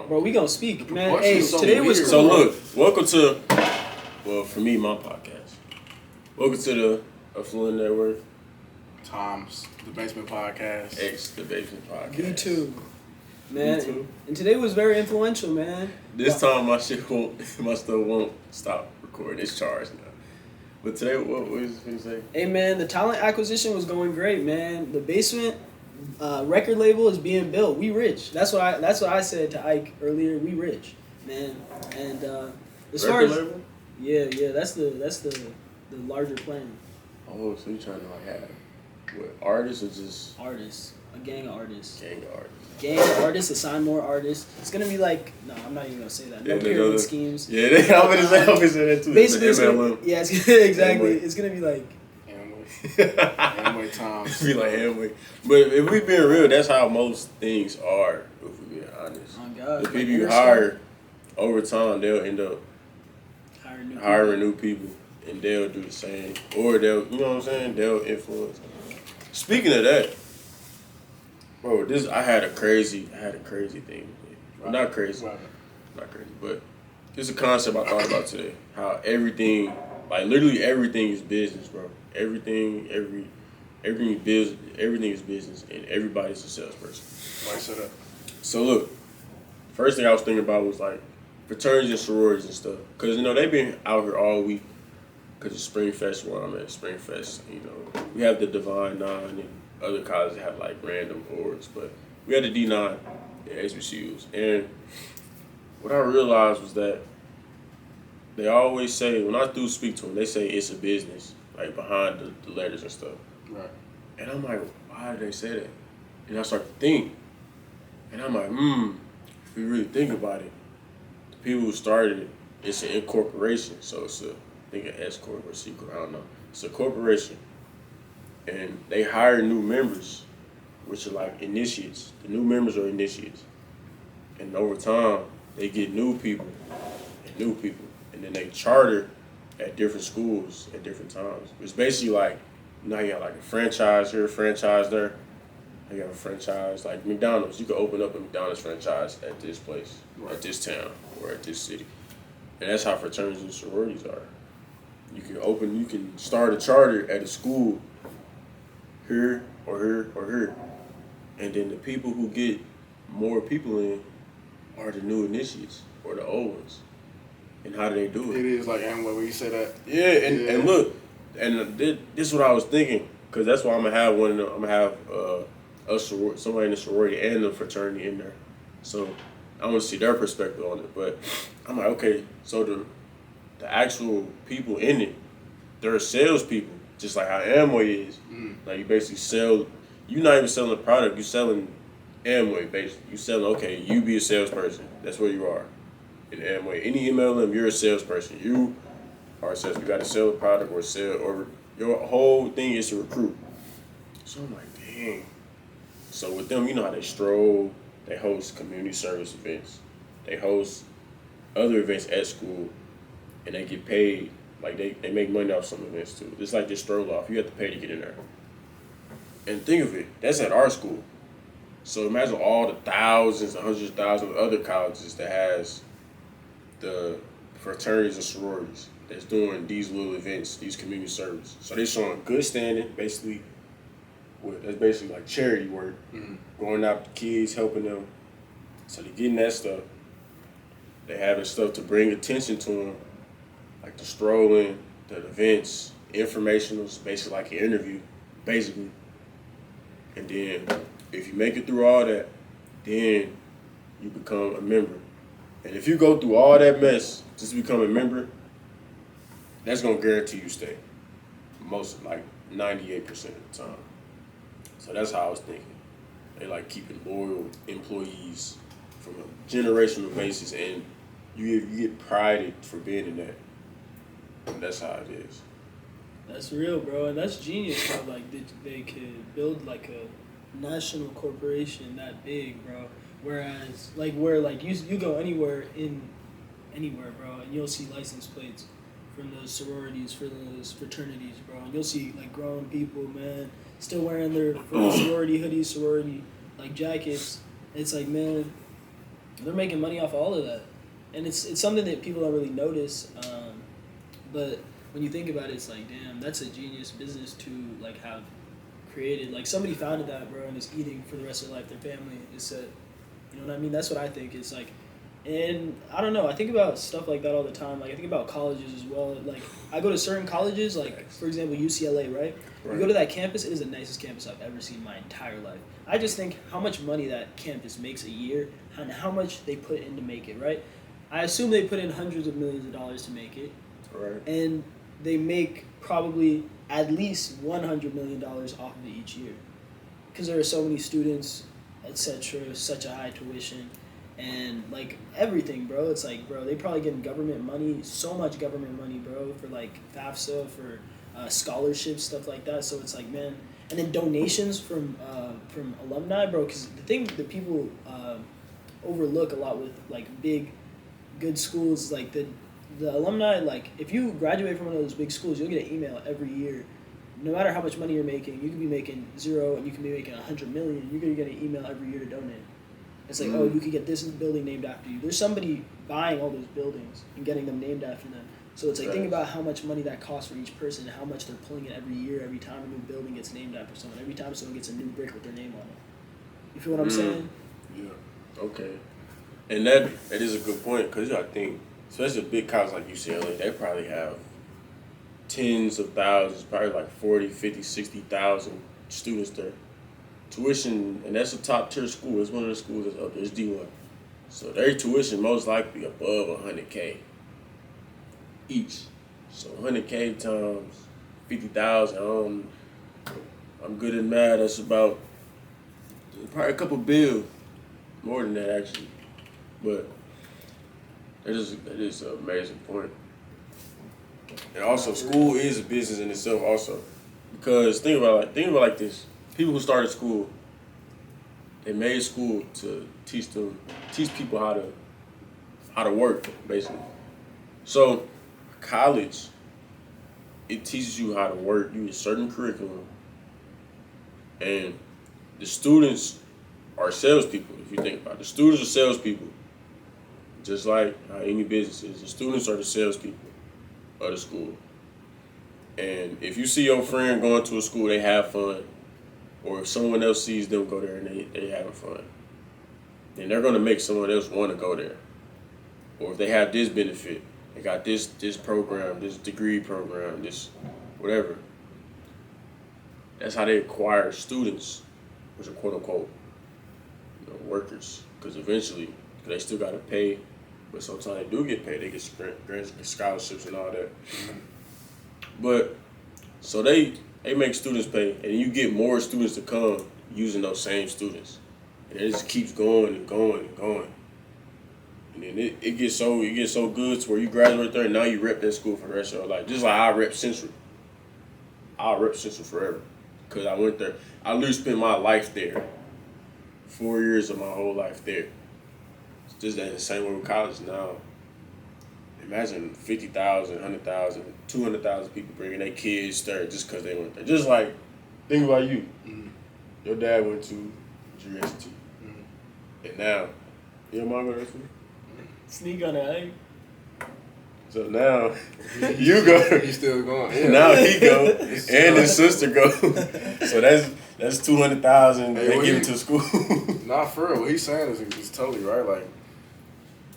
Bro, we gonna speak, man. Hey, so today was weird. cool. So look, welcome to, well, for me, my podcast. Welcome to the Affluent Network. Times the Basement Podcast. X the Basement Podcast. Me too, man. Me too. And today was very influential, man. This time my stuff won't stop recording. It's charged now. But today, what was you say? Hey, man, the talent acquisition was going great, man. The Basement record label is being built. We rich. That's what I said to Ike earlier. We rich, man. And as far Record as label? yeah, that's the larger plan. Oh, so you trying to like have what, artists or just Artists, a gang of artists. gang artists? Assign more artists. It's gonna be like, no, I'm not even gonna say that. No Yeah, pyramid schemes. Yeah, I'm gonna say that too. Basically, it's MLM. gonna, yeah, exactly. Amway. It's gonna be like, Amway Times. Be like Amway. But if we being real, that's how most things are, if we being honest. oh God, The people you hire over time, they'll end up hiring new people, and they'll do the same, or they'll, you know what I'm saying? They'll influence. Speaking of that, bro, I had a crazy thing. Well, not crazy, but it's a concept I thought about today. How everything, like literally everything is business, bro. Everything is business, and everybody's a salesperson. Why say that? So look, first thing I was thinking about was like fraternities and sororities and stuff, cause you know they've been out here all week. Cause it's Spring Fest where I'm at. Spring Fest, you know, we have the Divine Nine and other colleges have like random awards, but we had the D9 at HBCUs. And what I realized was that they always say, when I do speak to them, they say it's a business, like behind the letters and stuff. Right. And I'm like, why do they say that? And I start to think, and I'm like, if you really think about it, the people who started it, it's an incorporation, so it's a, I think an S corp or C corp, I don't know. It's a corporation, and they hire new members, which are like initiates. The new members are initiates, and over time they get new people, and then they charter at different schools at different times. It's basically like, you know, you got like a franchise here, a franchise there. You have a franchise like McDonald's. You could open up a McDonald's franchise at this place, at this town, or at this city, and that's how fraternities and sororities are. You can start a charter at a school here or here or here. And then the people who get more people in are the new initiates or the old ones. And how do they do it? It is like Amway when you say that. Yeah, and look, and this is what I was thinking, because that's why I'm going to have one of them, I'm going to have somebody in the sorority and the fraternity in there. So I want to see their perspective on it. But I'm like, okay, so the actual people in it, they're salespeople, just like how Amway is. Like you basically sell, you're not even selling a product, you're selling Amway basically. You selling, okay, you be a salesperson. That's where you are in Amway. Any MLM, you're a salesperson. You are a salesperson. You got to sell a product or sell, or your whole thing is to recruit. So I'm like, dang. So with them, you know how they stroll, they host community service events, they host other events at school, and they get paid. Like they make money off some events too. It's like this stroll off. You have to pay to get in there. And think of it, that's at our school. So imagine all the thousands and hundreds of thousands of other colleges that has the fraternities and sororities that's doing these little events, these community service. So they're showing good standing, basically. That's basically like charity work, going out to kids, helping them. So they're getting that stuff. They having stuff to bring attention to them, like the strolling, the events, informationals, basically like an interview, basically. And then if you make it through all that, then you become a member. And if you go through all that mess just to become a member, that's gonna guarantee you stay. Most, like 98% of the time. So that's how I was thinking. They like keeping loyal employees from a generational basis, and you get prided for being in that. And that's how it is. That's real, bro, and that's genius. How like they could build like a national corporation that big, bro. Whereas like where like you go anywhere, bro, and you'll see license plates from those sororities, for those fraternities, bro, and you'll see like grown people, man, still wearing their sorority hoodies, sorority like jackets. It's like, man, They're making money off all of that, and it's something that people don't really notice. But when you think about it, it's like, damn, that's a genius business to like have created. Like somebody founded that, bro, and is eating for the rest of their life. Their family is set. You know what I mean? That's what I think. It's like, and I don't know. I think about stuff like that all the time. Like I think about colleges as well. Like I go to certain colleges, like for example UCLA, right? You go to that campus, it is the nicest campus I've ever seen in my entire life. I just think how much money that campus makes a year and how much they put in to make it, right? I assume they put in hundreds of millions of dollars to make it. Right. And they make probably at least $100 million off of it each year. Because there are so many students, etc., such a high tuition, and like everything, bro. It's like, bro, they probably getting government money, so much government money, bro, for like FAFSA, for scholarships, stuff like that. So it's like, man, and then donations from alumni, bro. Because the thing that people overlook a lot with like big, good schools, like the alumni, like if you graduate from one of those big schools, you'll get an email every year. No matter how much money you're making, you can be making $0 and you can be making $100 million. You're gonna get an email every year to donate. It's like, oh, you could get this building named after you. There's somebody buying all those buildings and getting them named after them. So it's like, think about how much money that costs for each person and how much they're pulling in every year, every time a new building gets named after someone, every time someone gets a new brick with their name on it. You feel what I'm saying? Yeah. Okay. And that is a good point, because I think, especially a big college like UCLA, they probably have tens of thousands, probably like 40, 50, 60,000 students there. Tuition, and that's a top tier school. It's one of the schools that's up there. It's D1. So their tuition most likely above $100K each. So $100K times 50,000. I'm good at math. That's about probably a couple bill, more than that actually. But that is an amazing point. And also, school is a business in itself also, because think about like this. People who started school, they made school to teach people how to work, basically. So college, it teaches you how to work. You get a certain curriculum, and the students are salespeople. If you think about it, the students are salespeople, just like how any business is. The students are the salespeople of the school. And if you see your friend going to a school, they have fun, or if someone else sees them go there and they having fun, then they're gonna make someone else want to go there. Or if they have this benefit, they got this program, this degree program, this whatever. That's how they acquire students, which are quote unquote, workers. Because eventually, they still gotta pay, but sometimes they do get paid. They get grants, scholarships, and all that. But so they make students pay, and you get more students to come using those same students, and it just keeps going and going and going. And then it gets so good to where you graduate there, and now you rep that school for the rest of your life. Just like I rep Central. I'll rep Central forever, because I went there. I literally spent my life there. 4 years of my whole life there. It's just that the same way with college now. Imagine 50,000, 100,000, 200,000 people bringing their kids there just because they went there. Just like, think about you. Mm-hmm. Your dad went to GST. Mm-hmm. And now, your mom go to school? Sneak on it, So now, you go. He's still going. Yeah. Now he go, and his sister go. So that's 200,000 they give it to school. Nah, for real. What he's saying is totally right. Like,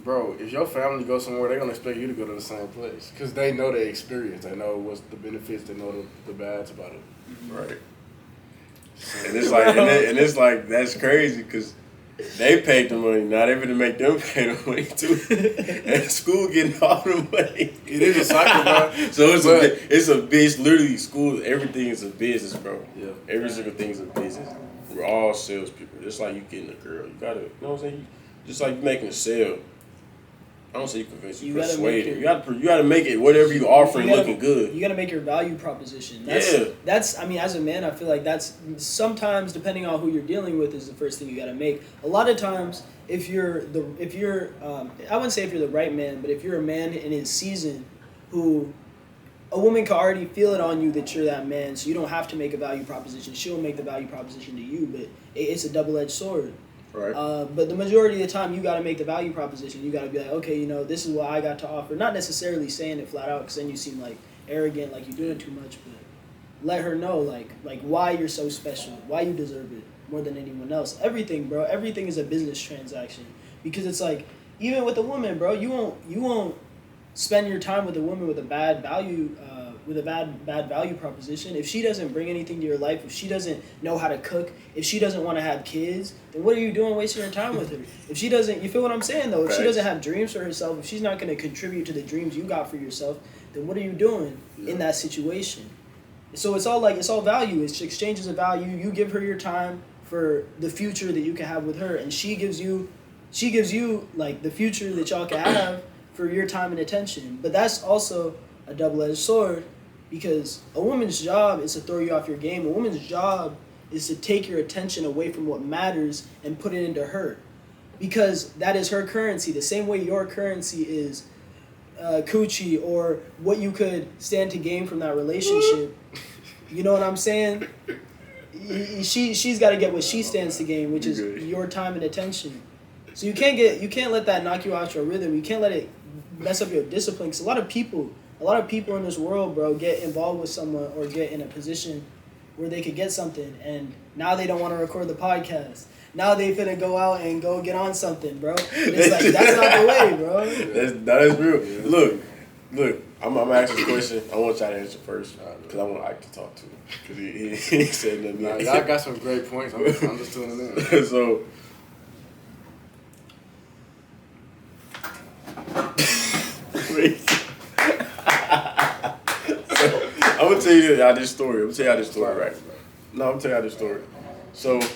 bro, if your family goes somewhere, they're gonna expect you to go to the same place because they know the experience. They know what's the benefits. They know the bads about it. Right. And it's like that's crazy because they paid the money. Now they gonna make them pay the money too. And the school getting all the money. It is a cycle, bro. So it's a business. Literally, school, everything is a business, bro. Yeah. Every single thing is a business. We're all salespeople. Just like you getting a girl. You gotta, you know what I'm saying? Just like you making a sale. I don't say you convince you persuade it. You gotta make it whatever you offering looking good. You gotta make your value proposition. I mean, as a man, I feel like that's sometimes depending on who you're dealing with is the first thing you gotta make. A lot of times, if you're I wouldn't say if you're the right man, but if you're a man in his season, who a woman can already feel it on you that you're that man, so you don't have to make a value proposition. She'll make the value proposition to you, but it's a double-edged sword. Right. But the majority of the time, you got to make the value proposition. You got to be like, okay, you know, this is what I got to offer. Not necessarily saying it flat out, because then you seem like arrogant, like you're doing too much. But let her know, like why you're so special, why you deserve it more than anyone else. Everything, bro. Everything is a business transaction, because it's like, even with a woman, bro, you won't spend your time with a woman with a bad value. With a bad value proposition, if she doesn't bring anything to your life, if she doesn't know how to cook, if she doesn't want to have kids, then what are you doing wasting your time with her? If she doesn't, you feel what I'm saying though? If she doesn't have dreams for herself, if she's not going to contribute to the dreams you got for yourself, then what are you doing in that situation? So it's all value. It's exchanges of value. You give her your time for the future that you can have with her, and she gives you like the future that y'all can have for your time and attention. But that's also a double-edged sword, because a woman's job is to throw you off your game. A woman's job is to take your attention away from what matters and put it into her, because that is her currency. The same way your currency is coochie, or what you could stand to gain from that relationship. You know what I'm saying? She's got to get what she stands to gain, which is your time and attention. So you can't let that knock you out your rhythm. You can't let it mess up your discipline. Because a lot of people in this world, bro, get involved with someone or get in a position where they could get something, and now they don't want to record the podcast. Now they finna go out and go get on something, bro. And it's like, that's not the way, bro. That is real. Look, I'm gonna ask this question. I want y'all to answer first, because I want Ike to talk to him, because he said nothing. Nah, y'all got some great points. I'm just tuning in. So. I'm gonna tell y'all this story. Right? No, I'm gonna tell y'all this story. So look.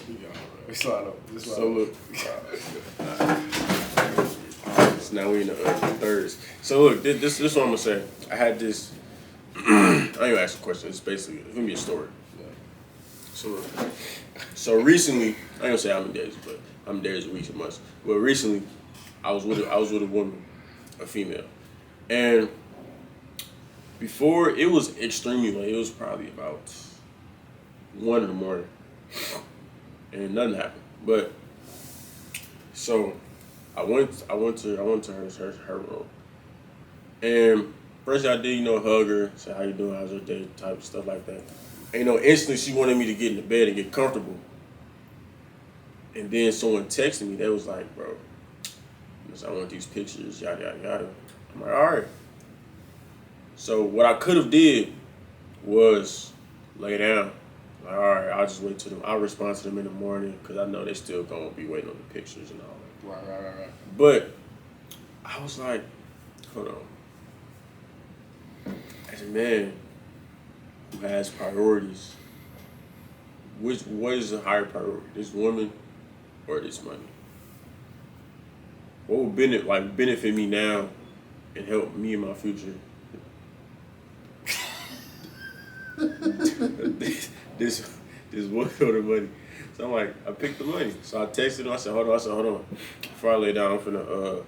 So now we in the thirds. So look, this is what I'm gonna say. I had this. I ain't gonna ask a question. It's basically gonna be a story. So recently, I ain't gonna say how many days, but how many days, weeks, and months. But recently, I was with a woman, a female, and before, it was extremely late. It was probably about 1 in the morning, and nothing happened. But so I went to her room, and first thing I did, hug her, say how you doing, how's your day, type of stuff like that. And instantly she wanted me to get in the bed and get comfortable. And then someone texted me. They was like, bro, I want these pictures, yada yada yada. I'm like, all right. So what I could have did was lay down. Like, all right, I'll just wait till them. I'll respond to them in the morning, because I know they still gonna be waiting on the pictures and all that. Right. But I was like, hold on. As a man who has priorities, what is the higher priority? This woman or this money? What would benefit me now and help me in my future? this one or the money. So I'm like, I picked the money. So I texted him. I said, hold on. Before I lay down, I'm finna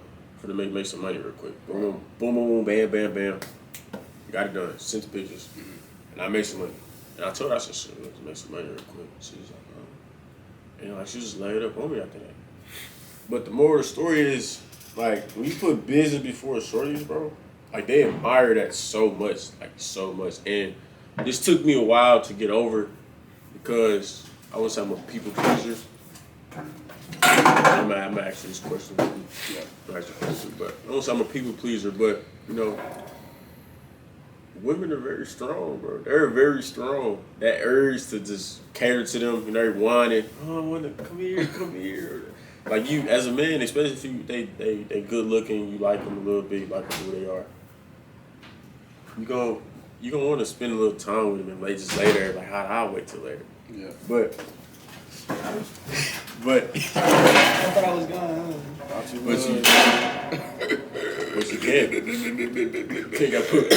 make some money real quick. Boom, boom, boom, boom, bam, bam, bam. Got it done. Sent the pictures, and I made some money. And I told her, I said, shit, let's make some money real quick. She was like, oh. And she just laid up on me after that. But the moral of the story is, like, when you put business before shorties, bro, like, they admire that so much. And this took me a while to get over, because I wouldn't say I'm a people pleaser. I'm gonna ask you this question. But I wouldn't say I'm a people pleaser, but, women are very strong, bro. They're very strong. That urge to just cater to them, they're whining, oh, I wanna come here. Like, you, as a man, especially if they good looking, you like them a little bit, you like them who they are. You gonna want to spend a little time with them and just lay there, like, I'll wait till later. Yeah. But I thought I was gone. But you can't. Got put.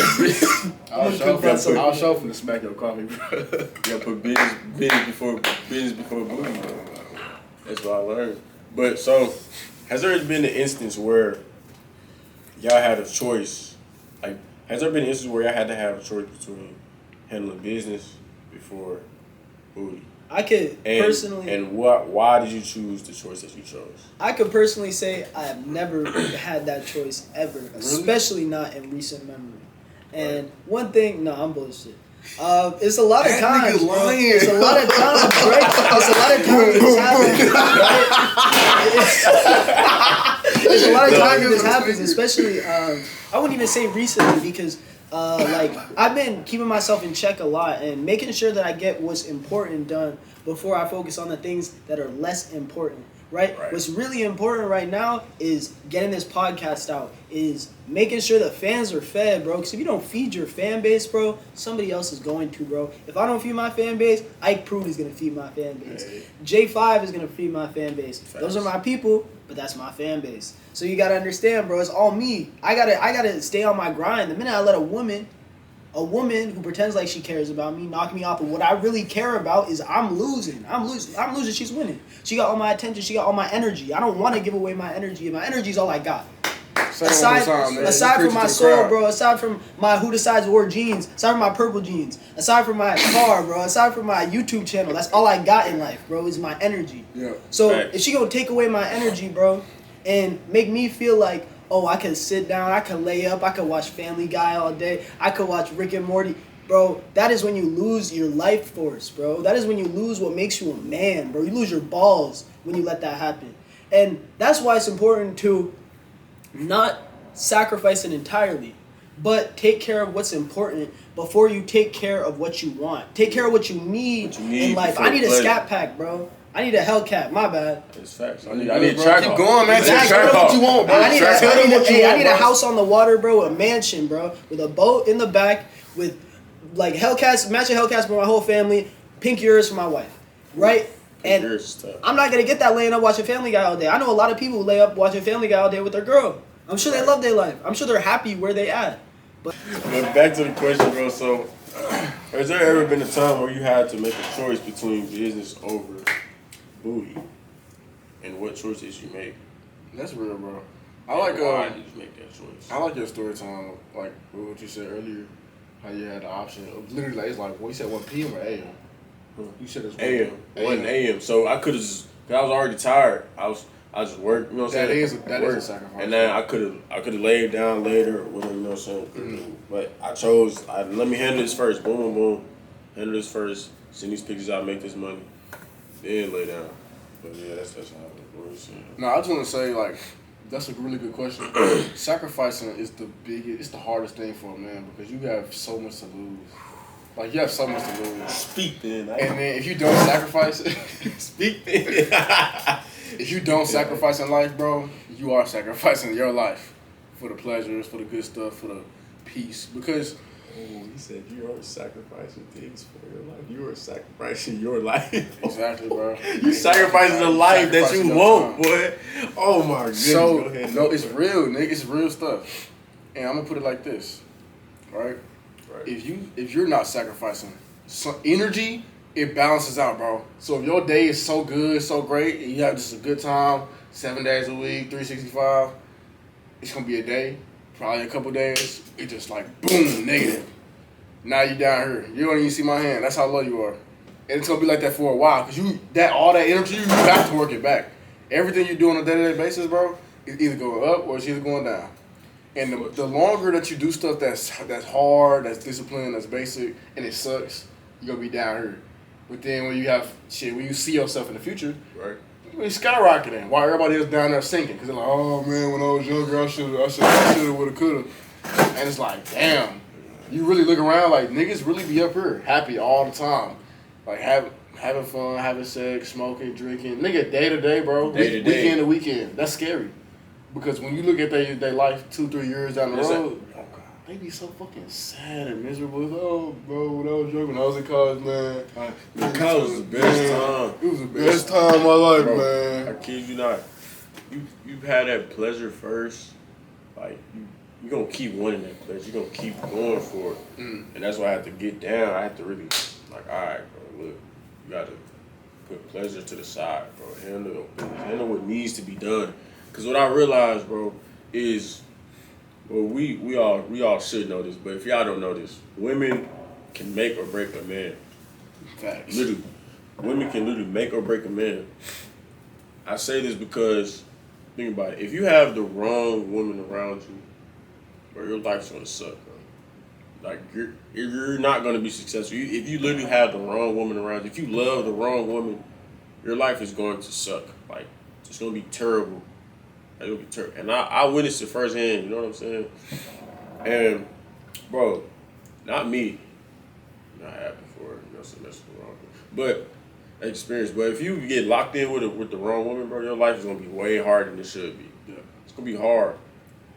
I'll show from the smack your coffee, bro. You gotta put business before booty. That's what I learned. But so, has there been an instance where y'all had a choice? Like, has there been an instance where y'all had to have a choice between handling business before booty? I could personally. And why did you choose the choice that you chose? I could personally say I have never had that choice ever, especially not in recent memory. And one thing, no, I'm bullshit. It's a lot of times, bro. It's a lot of times, right? It's a lot of times this happens, right? It's a lot of times this happens, especially, I wouldn't even say recently because, like, I've been keeping myself in check a lot and making sure that I get what's important done before I focus on the things that are less important. Right? What's really important right now is getting this podcast out, is making sure the fans are fed, bro. Because if you don't feed your fan base, bro, somebody else is going to, bro. If I don't feed my fan base, Ike Prude is going to feed my fan base. Hey. J5 is going to feed my fan base. Facts. Those are my people, but that's my fan base. So you got to understand, bro, it's all me. I gotta stay on my grind. The minute I let a woman who pretends like she cares about me knock me off of what I really care about is I'm losing. She's winning. She got all my attention. She got all my energy. I don't want to give away my energy. My energy is all I got. Aside from my soul, bro. Aside from my Who Decides Wore jeans. Aside from my purple jeans. Aside from my car, bro. Aside from my YouTube channel. That's all I got in life, bro. Is my energy. Yeah. So if she gonna take away my energy, bro, and make me feel like, oh, I can sit down, I can lay up, I can watch Family Guy all day, I can watch Rick and Morty. Bro, that is when you lose your life force, bro. That is when you lose what makes you a man, bro. You lose your balls when you let that happen. And that's why it's important to not sacrifice it entirely, but take care of what's important before you take care of what you want. Take care of what you need in life. I need a scat pack, bro. I need a Hellcat. My bad. It's facts. I need a track. Keep going, man. Exactly. Tell what you want, bro. I need a house on the water, bro. A mansion, bro, with a boat in the back, with like Hellcats, matching Hellcats for my whole family. Pink Urus for my wife, right? And I'm not gonna get that laying up watching Family Guy all day. I know a lot of people who lay up watching Family Guy all day with their girl. I'm sure they love their life. I'm sure they're happy where they at. But back to the question, bro. So, has there ever been a time where you had to make a choice between business over booty, and what choices you make? That's real, bro. Why did you make that choice? I like your story time, like what you said earlier, how you had the option of literally, like, it's like, what you said, 1 p.m. or a.m.? You said it's 1 a.m. 1 a.m. So I could have just, cause I was already tired. I just worked, you know what I'm saying? That is a sacrifice. And then I could have laid down later, whatever, you know what I'm saying? Mm-hmm. But I chose, let me handle this first. Boom, boom, boom. Handle this first. Send these pictures out, make this money. Then lay down. But yeah, that's how it works. No, I just want to say, like, that's a really good question. Sacrificing is it's the hardest thing for a man because you have so much to lose. Like, you have so much to lose. Speak then. And then if you don't sacrifice it, speak then. If you don't sacrifice in life, bro, you are sacrificing your life for the pleasures, for the good stuff, for the peace. Because he said you are sacrificing things for your life. You are sacrificing your life. Exactly, bro. You sacrificing the life that you want, boy. Oh my goodness. So, no, it's real, nigga. It's real stuff. And I'm gonna put it like this, right? If you're not sacrificing some energy, it balances out, bro. So if your day is so good, so great, and you have just a good time, 7 days a week, 365, it's gonna be a day, probably a couple days, it's just like boom, negative. Now you down here. You don't even see my hand. That's how low you are. And it's gonna be like that for a while, cause all that energy, you have to work it back. Everything you do on a day-to-day basis, bro, is either going up or it's either going down. And the longer that you do stuff that's hard, that's disciplined, that's basic, and it sucks, you're gonna be down here. But then when you see yourself in the future, right, you're skyrocketing. While everybody else down there sinking, because they're like, oh man, when I was younger, I should have, would have, could have. And it's like, damn, you really look around like niggas really be up here, happy all the time, like having fun, having sex, smoking, drinking, nigga, day to day, bro, weekend to weekend. That's scary, because when you look at their life 2-3 years down the road. They be so fucking sad and miserable. Oh, bro, when I was young, when I was in college, man. College was the best time. It was the best time of my life, bro, man. I kid you not. You've had that pleasure first. Like, you're going to keep wanting that pleasure. You're going to keep going for it. And that's why I had to get down. I had to really, like, all right, bro, look, you got to put pleasure to the side, bro. Handle what needs to be done. Because what I realized, bro, is... Well, we all should know this, but if y'all don't know this, women can make or break a man. Facts. Literally. women can literally make or break a man. I say this because, think about it. If you have the wrong woman around you, bro, your life's gonna suck, bro. Like, you're not gonna be successful. If you literally have the wrong woman around you, if you love the wrong woman, your life is going to suck. Like, it's gonna be terrible. Like, it'll be terrible. And I witnessed it firsthand, you know what I'm saying? And, bro, not me. Not happened for it, you know, so that's wrong. But experience. But if you get locked in with the wrong woman, bro, your life is gonna be way harder than it should be. Yeah. It's gonna be hard.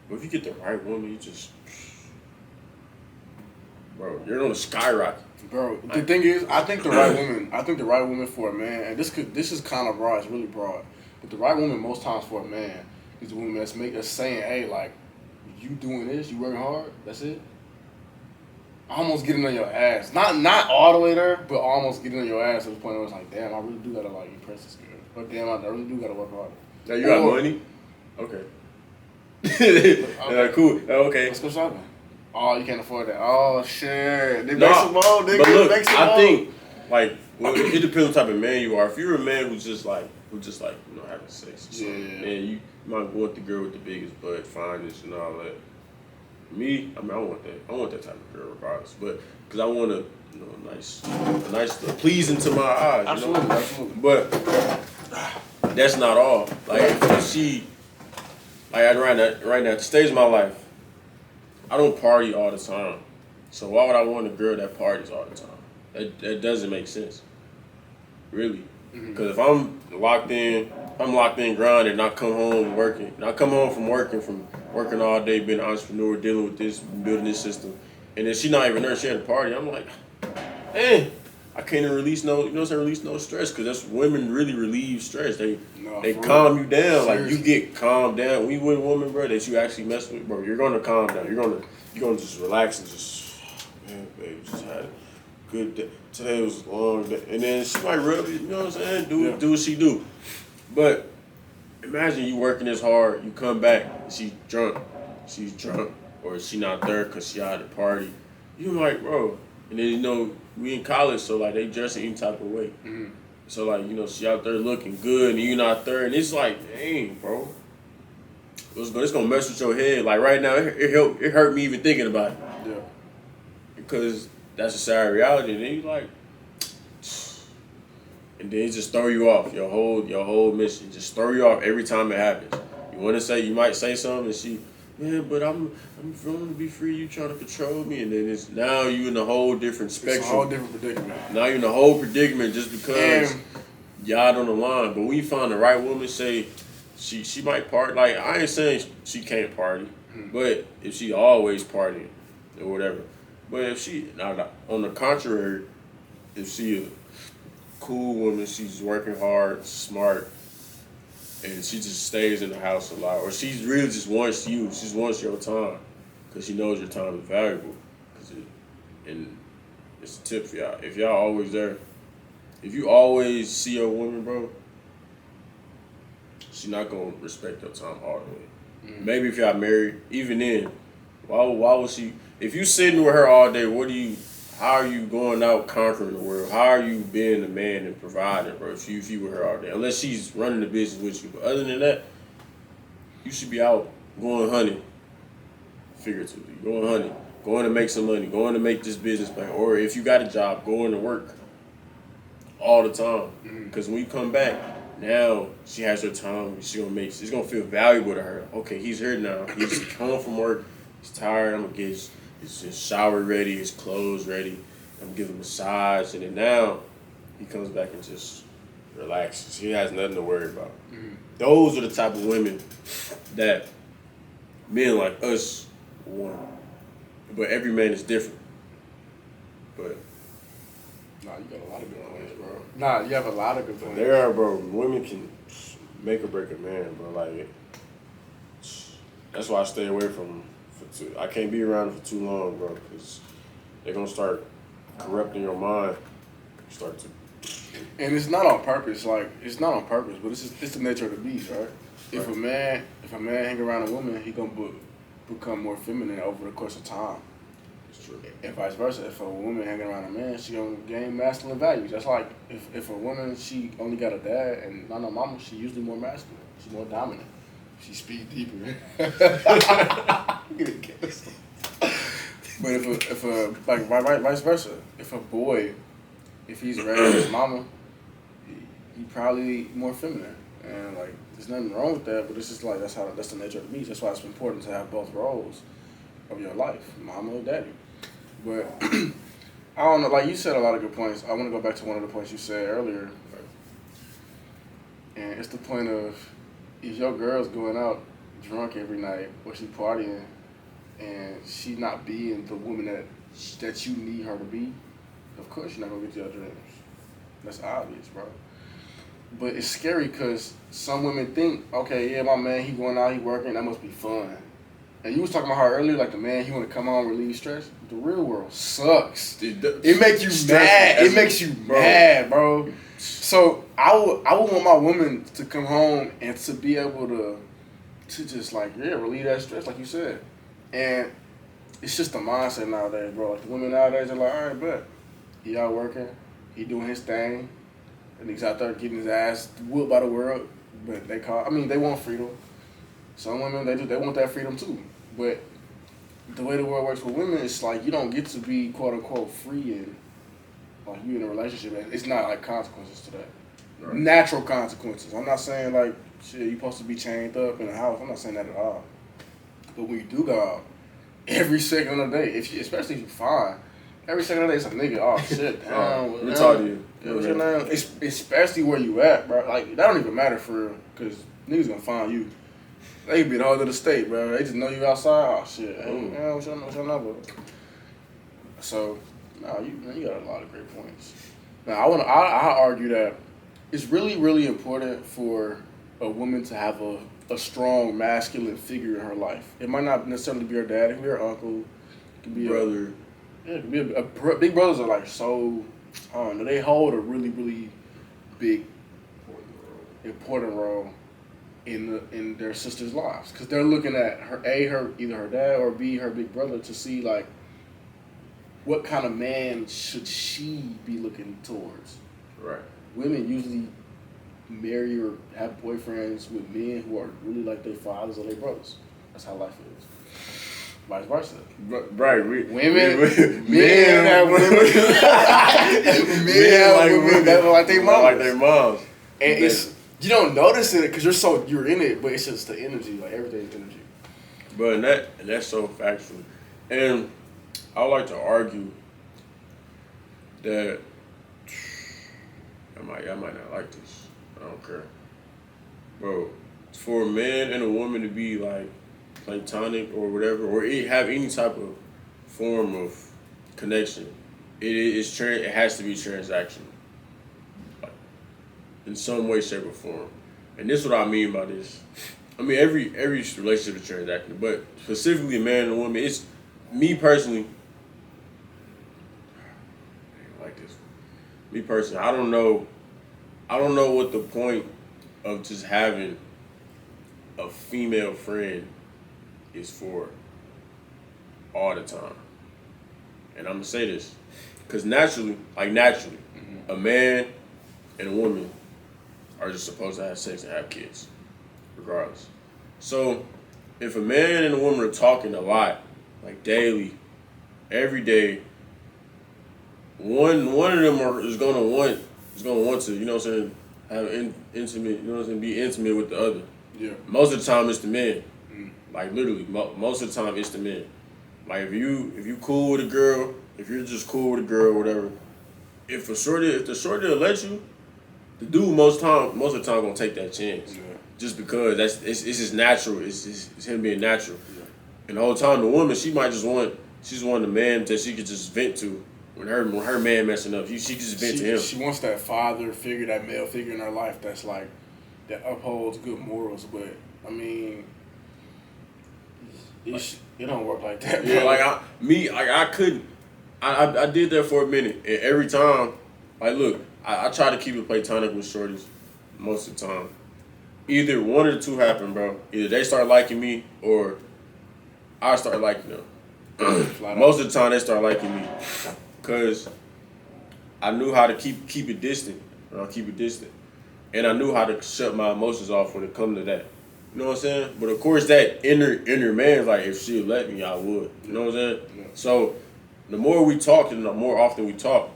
But if you get the right woman, you just, bro, you're gonna skyrocket. Bro, the thing is, I think the right woman for a man, and this is kind of broad, it's really broad, but the right woman most times for a man is the woman that's saying, hey, like, you doing this, you working hard, that's it. Almost getting on your ass, not all the way there, but almost getting on your ass to the point where it's like, damn, I really do gotta like impress this girl, but damn, I really do gotta work harder. Now you got money? Okay. Yeah, cool. Okay. Let's go shopping. Oh, you can't afford that. Oh shit. They No, make some more, nigga. but look, Make some I more. think, like, well, it depends on the type of man you are. If you're a man who's just like, you know, having sex or something, Yeah. and you might want the girl with the biggest butt, finest, and all that. Me, I mean, I want that type of girl regardless, but because I want a nice, pleasing to my eyes. Absolutely, you know? absolutely. But that's not all. Like, if she, like, right now, at the stage of my life, I don't party all the time. So why would I want a girl that parties all the time? That doesn't make sense. Really. Because if I'm locked in grinding, and I come home working, and I come home from working all day, being an entrepreneur, dealing with this, building this system, and then she not even there, she at a party, I'm like, man, I can't even release no stress, because that's women really relieve stress. They calm you down. Like, you get calmed down. When you with a woman, bro, that you actually mess with, bro, you're gonna calm down. You're gonna just relax and just, man, babe, just had a good day. Today was a long day. And then she might rub you, you know what I'm saying? Do what she do. But imagine you working this hard, you come back, she's drunk, or she not there because she out at the party. You like, bro. And then, you know, we in college, so, like, they dress any type of way. Mm-hmm. So, like, you know, she out there looking good, and you not there, and it's like, dang, bro. It's gonna mess with your head. Like, right now, it hurt me even thinking about it. Yeah. Because that's a sad reality. And then you like, and then it just throw you off your whole mission. Just throw you off every time it happens. You might say something, and she, man, but I'm feeling to be free. You trying to control me, and then now you in a whole different spectrum. It's a whole different predicament. Now you're in a whole predicament just because y'all on the line. But when you find the right woman, say she might party. Like, I ain't saying she can't party, but if she always partying or whatever. But if she, on the contrary, if she a cool woman, she's working hard, smart, and she just stays in the house a lot, or she really just wants you, she just wants your time, because she knows your time is valuable. And it's a tip for y'all. If y'all always there, if you always see your woman, bro, she not gonna respect your time all the way. Maybe if y'all married, even then, why would she? If you sitting with her all day, how are you going out conquering the world? How are you being a man and providing, bro, if you with her all day? Unless she's running the business with you. But other than that, you should be out going hunting, figuratively. Going hunting. Going to make some money. Going to make this business plan. Or if you got a job, going to work all the time. Because when you come back, now she has her time. It's going to feel valuable to her. Okay, he's here now. He's home from work. He's tired. I'm going to get his shower ready, his clothes ready. I'm gonna give him a massage, and then now he comes back and just relaxes. He has nothing to worry about. Those are the type of women that men like us want. But every man is different. But Nah, you got a lot of good points, bro. Nah, you have a lot of good points. there are, bro. Women can make or break a man, bro. Like, that's why I stay away from them. I can't be around them for too long, bro, because they're gonna start corrupting your mind. And it's not on purpose. Like, it's not on purpose, but it's the nature of the beast, right? If a man hang around a woman, he gonna become more feminine over the course of time. That's true. And vice versa. If a woman hanging around a man, she gonna gain masculine values. That's like if a woman, she only got a dad and not a mama, she usually more masculine. She's more dominant. She speak deeper. But if a like vice versa, if a boy, if he's raised his mama, he probably more feminine, and like there's nothing wrong with that. But it's just like that's the nature of the beast. That's why it's important to have both roles of your life, mama or daddy. But I don't know. Like you said, a lot of good points. I want to go back to one of the points you said earlier, and it's the point of if your girl's going out drunk every night or she partying, and she not being the woman that you need her to be, of course you're not gonna get to your dreams. That's obvious, bro. But it's scary because some women think, okay, yeah, my man, he going out, he working, that must be fun. And you was talking about how earlier, like the man, he want to come home, relieve stress. The real world sucks. It makes you mad. It makes you mad, bro. So I would want my woman to come home and to be able to just like, yeah, relieve that stress, like you said. And it's just the mindset nowadays, bro. Like the women nowadays are like, all right, bet. He out working, he doing his thing, and he's out there getting his ass whooped by the world. But they want freedom. Some women, they want that freedom too. But the way the world works with women, it's like you don't get to be quote unquote free and like you in a relationship. And it's not like consequences to that. Right. Natural consequences. I'm not saying like shit, you supposed to be chained up in a house. I'm not saying that at all. But when you do go out, every second of the day, especially if you're fine, every second of the day it's a nigga. Oh shit, damn. We talk to you. What's your name? Especially where you at, bro. Like that don't even matter for real, cause niggas gonna find you. They could be the whole of the state, bro. They just know you outside. Oh shit, hey, what's your number? So, you got a lot of great points. Now I argue that it's really, really important for a woman to have a strong masculine figure in her life. It might not necessarily be her dad. It could be her uncle. It could be brother. It could be big brothers are like so. I don't know. They hold a really, really big, important role in their sisters' lives because they're looking at either her dad or B, her big brother to see like what kind of man should she be looking towards. Right. Women usually marry or have boyfriends with men who are really like their fathers or their brothers. That's how life is. Vice versa. Right. Men have women. Men have women that are like their moms. Like their moms. And you don't notice it because you're in it, but it's just the energy. Like everything's energy. But and that's so factual. And I would like to argue that I might not like this. I don't care. Bro, for a man and a woman to be like platonic or whatever, or have any type of form of connection, it has to be transactional. Like, in some way, shape, or form. And this is what I mean by this. I mean, every relationship is transactional, but specifically a man and a woman, it's me personally. I like this. Me personally, I don't know what the point of just having a female friend is for all the time. And I'm gonna say this, because naturally, a man and a woman are just supposed to have sex and have kids, regardless. So, if a man and a woman are talking a lot, like daily, every day, one of them is gonna want to, you know what I'm saying, have intimate, you know what I'm saying, be intimate with the other. Yeah. Most of the time it's the men. Like literally, most of the time it's the men. Like if you cool with a girl, if you're just cool with a girl, whatever. If the shorty will let you, the dude most of the time gonna take that chance. Yeah. Just because it's just natural. It's him being natural. Yeah. And the whole time the woman, she just want a man that she could just vent to when her man messing up. She just vent to him. She wants that father figure, that male figure in her life that's like that upholds good morals. But I mean, it don't work like that. Yeah, bro. I did that for a minute, and every time, like, look, I try to keep it platonic with shorties most of the time. Either one of the two happen, bro. Either they start liking me or I start liking them. most of the time they start liking me, cause I knew how to keep it distant. Keep it distant, and I knew how to shut my emotions off when it come to that. You know what I'm saying? But of course, that inner man's like, if she'd let me, I would. You know what I'm saying? Yeah. So the more we talk and the more often we talk,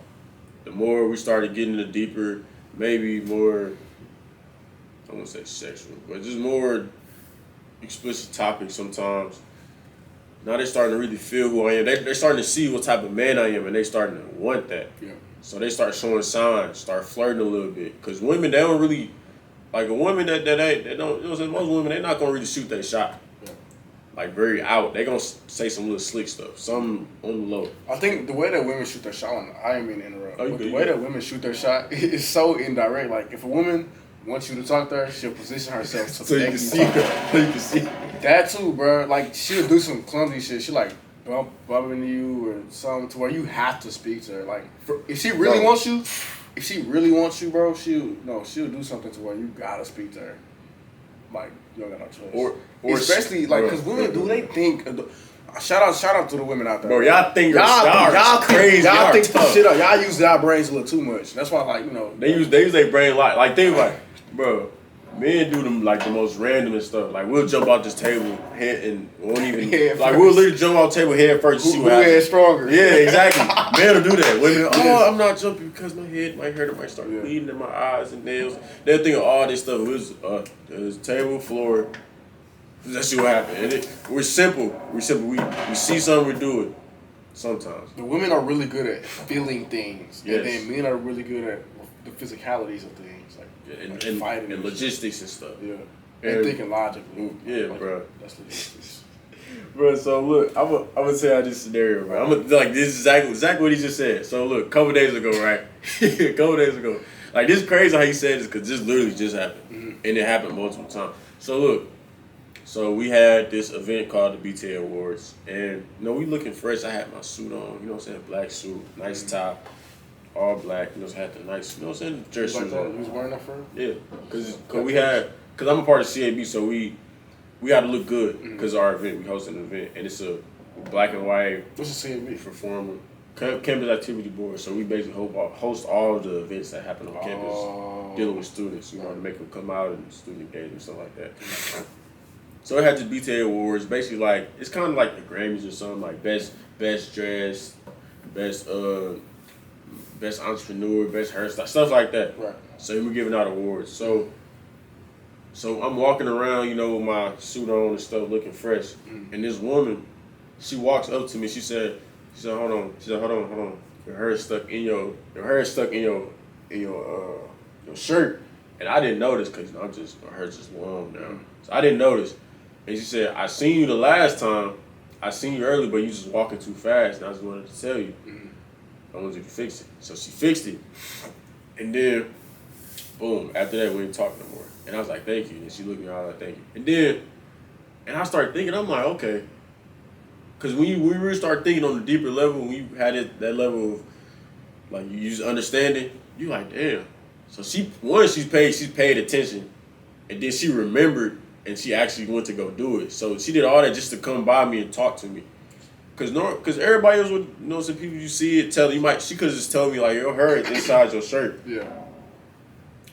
the more we started getting into deeper, maybe more, I won't say sexual, but just more explicit topics sometimes. Now they're starting to really feel who I am. They're starting to see what type of man I am, and they starting to want that. Yeah. So they start showing signs, start flirting a little bit. Because women, they don't really, like a woman that don't, you know what I'm saying? Most women, they're not going to really shoot their shot. Yeah. Like very out. They're going to say some little slick stuff, some on the low. I think the way that women shoot their shot, I ain't mean to interrupt, but the way that women shoot their shot is so indirect. Like if a woman wants you to talk to her, she'll position herself so you can see her. So you can see that too, bro. Like she'll do some clumsy shit. She like bumping you or something to where you have to speak to her. Like if she really wants you, bro, she'll do something to where you gotta speak to her. Like you don't got no choice. Or especially like because women they think. Shout out to the women out there. Bro, y'all think y'all crazy. Y'all think tough. Shit up. Y'all use our brains a little too much. That's why, like, you know. They use their brain a lot. Like, think about it. Bro, men do them, like, the most randomest stuff. Like, we'll jump out this table and won't even, we'll literally jump out the table head first to see what happens. Who head stronger. Yeah, exactly. Men will do that. Women, I'm not jumping because my head might hurt. It might start bleeding in my eyes and nails. They'll think of all this stuff. It was table, floor. Let's see what happens. And we're simple. We see something, we do it. Sometimes. The women are really good at feeling things. Yes. And then men are really good at the physicalities of things. Like, and fighting. And logistics and stuff. Yeah. And thinking logically. Yeah, like, bro. That's logistics. Bro, so look, I'm gonna tell you this scenario, bro. This is exactly what he just said. So look, a couple days ago, right? Like, this is crazy how he said this because this literally just happened. Mm-hmm. And it happened multiple times. So look. So we had this event called the BTA Awards, and we looking fresh. I had my suit on, you know what I'm saying, black suit, nice tie, all black. I had the nice, you know what I'm saying, jersey like on. You was wearing that for him? Yeah, because I'm a part of CAB, so we had to look good because of our event. We hosted an event, and it's a black and white. What's the CAB? Performer campus activity board. So we basically host all of the events that happen on campus, dealing with students, to make them come out and student engagement, stuff like that. So it had the BTA Awards, basically like it's kind of like the Grammys or something, like best dress, best entrepreneur, best hairstyle, stuff like that. Right. So we're giving out awards. So I'm walking around, with my suit on and stuff, looking fresh. And this woman, she walks up to me. She said, hold on. She said, hold on. Your hair is stuck in your shirt. And I didn't notice because my hair's just long now. So I didn't notice. And she said, I seen you the last time. I seen you early, but you just walking too fast. And I just wanted to tell you. I wanted you to fix it. So she fixed it. And then, boom, after that, we didn't talk no more. And I was like, thank you. And she looked at me, I was like, thank you. And I started thinking, I'm like, okay. Because when you really start thinking on the deeper level, when you had that level of, like, you just understanding, you like, damn. So she's paid attention. And then she remembered. And she actually went to go do it. So she did all that just to come by me and talk to me. Cause everybody else would, some people you see it, she could have just told me like, your hair is inside your shirt. Yeah.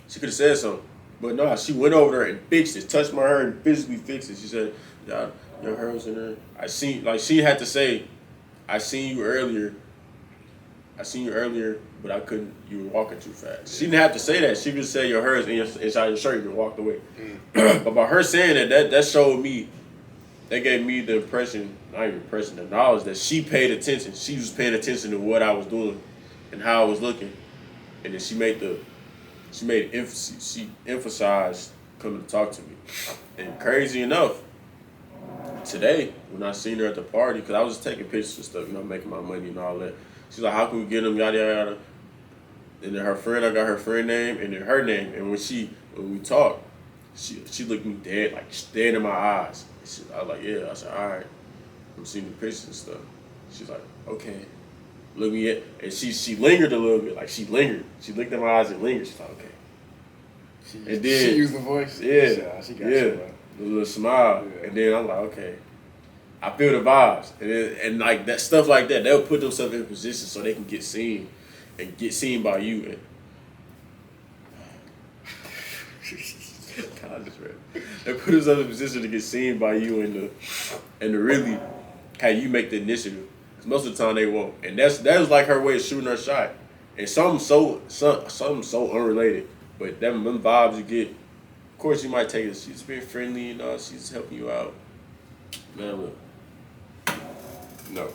She could have said something. But no, she went over there and fixed it, touched my hair and physically fixed it. She said, yeah, your hair was in there. She had to say, I seen you earlier, but I couldn't, you were walking too fast. She didn't have to say that. She just said your hair is inside your shirt and walked away. But by her saying that showed me, that gave me the impression, the knowledge that she paid attention. She was paying attention to what I was doing and how I was looking. And then she emphasized coming to talk to me. And crazy enough, today, when I seen her at the party, because I was just taking pictures and stuff, making my money and all that. She's like, how can we get them, yada, yada, yada. And then her friend, I got her friend name and then her name. And when we talked, she looked me dead in my eyes. I was like, yeah. I said, all right. I'm seeing the pictures and stuff. She's like, okay. Look me at, and she lingered a little bit. She lingered. She looked at my eyes and lingered. She's like, okay. She used the voice? Yeah. She got you, bro. A little smile. Yeah. And then I'm like, okay. I feel the vibes, and like that stuff like that, they'll put themselves in a position so they can get seen, and get seen by you. And they put themselves in a position to get seen by you, and to really have you make the initiative. 'Cause most of the time they won't, and that was like her way of shooting her shot. And something so unrelated, but them vibes you get. Of course, you might take it. She's being friendly, you know. She's helping you out. Man, look. No.